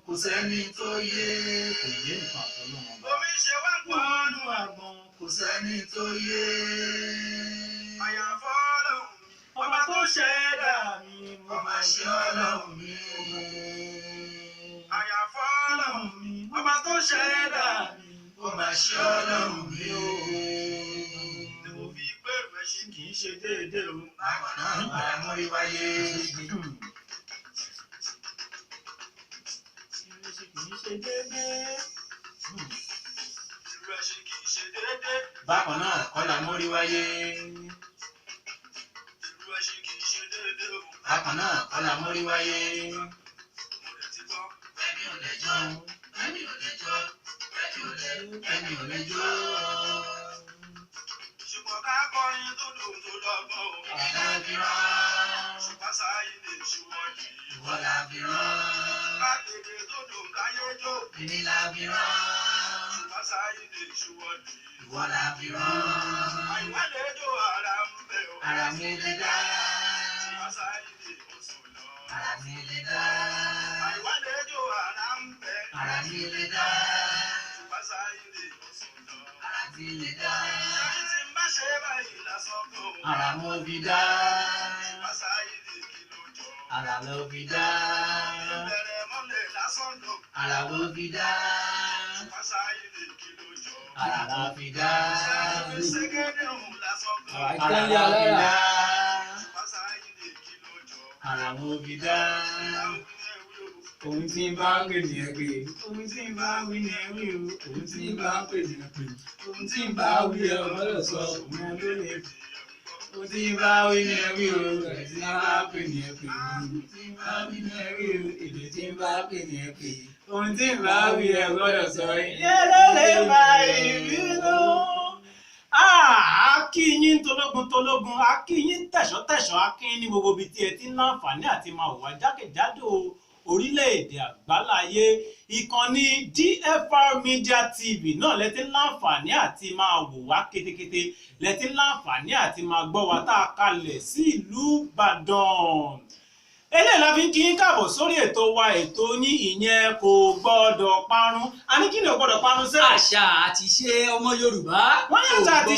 kò sẹ́ni tó yé kò yé nǹkan àtọ́lọ́mọ bá. Omi ṣe wá wọnú àgbọn kò sẹ́ni tó yé. àyàfọ́ Ọlọ́run mi. Ọba tó ṣẹ̀dá mi mo máa ṣe Ọlọ́run mi o. Àyàfọ́ Ọlọ́run mi. Ọba tó ṣẹ̀dá mi mo máa ṣe Ọlọ́run mi o. Ni mo fi gbèrú ẹṣin Kì í ṣe déédéé o. bákan náà Àrà mú rí wáyé. Kì í ṣe déédéé. irú ẹṣin kì í ṣe déédéé. Bákan náà kọ́lá mórí wáyé. Irú ẹṣin kì í ṣe déédéé o. Bákan náà kọ́lá mórí wáyé. Mo lè ti gbọ́. Ẹni ò lè jọ, ẹni ò lè jọ, ẹni ò lè jọ. Ṣùgbọ́n ká kọrin tó dùn tó lọ́gbọ́n o. Àlá fi rán, Ṣùgbọ́n sáyé lè ṣùwọ́ yìí. ìwọ la fi rán. Ká tètè tó dùn káyé jó. Èmi la fi rán, Ṣùgbọ́n sáyé lè ṣùwọ́ yìí. ìwọ la fi rán. Àìwálé jó ara ń bẹ̀ o. Ara mi lè dá, Ṣùgbọ́n sáyé lè oṣù lọ. ara mi lè dá. Àìwálé jó ara ń bẹ̀. Ara mi lè dá, Ṣùgbọ́n sáyé lè oṣù lọ. ara mi lè dá. Ṣé tí ń bá ṣe báyìí lásán kò? Ara mo fi dá, Ṣùgbọ́n sáyé lè kí ló jọ. ara ló fi dá. Ìbẹ̀rẹ̀ mọ́lẹ̀ lásán lò. Ara ló fi dá, Ṣùgbọ́n sáyé lè kí ló jọ. ara ló fi dá. Ṣẹ́gẹ́dẹ̀ òun lásán kò. Ara ló fi dá, Ṣùgbọ́n sáyé lè kí ló jọ. ara mo fi dá. Ohun tí ń bá ń pè ní ẹgbẹ́, ohun tí ń bá ń wí ní ẹwí o, ohun tí ń bá ń pè ní ẹgbẹ́, ohun tí ń bá wí ẹ ọmọdé sọ, òun ló lè fi. Ohun tí ń bá wí ní ẹwí o, èdè tí ń bá pè ní ẹgbẹ́, ohun tí ń bá wí ní ẹwí o, èdè tí ń bá pè ní ẹgbẹ́, ohun tí ń bá wí ẹ ọmọdé sọ, ìyẹn ló lè fa ìbínú. A kí yín tológun, a kí yín tẹ̀ṣọ́, a kí yín ní gbogbo ibi tí ẹ ti ń láǹfààní àti máa wà jákèjádò orílẹ̀-èdè àgbáláyé. Ìkànnì DFR Media TV náà lẹ ti ń láǹfààní àti máa wò wá kétékété, lẹ ti ń láǹfààní àti máa gbọ́ wa tá a kalẹ̀ sí ìlú Ìbàdàn. Eléyìí la fi ń kí yín káàbọ̀ sórí ètò wa, ètò yín ìyẹn kò gbọ́dọ̀ parun. A ní kí ni ò gbọ́dọ̀ parun sẹ́yìn? Àṣà àti ìṣe ọmọ Yorùbá. Wọ́n ní àṣà àti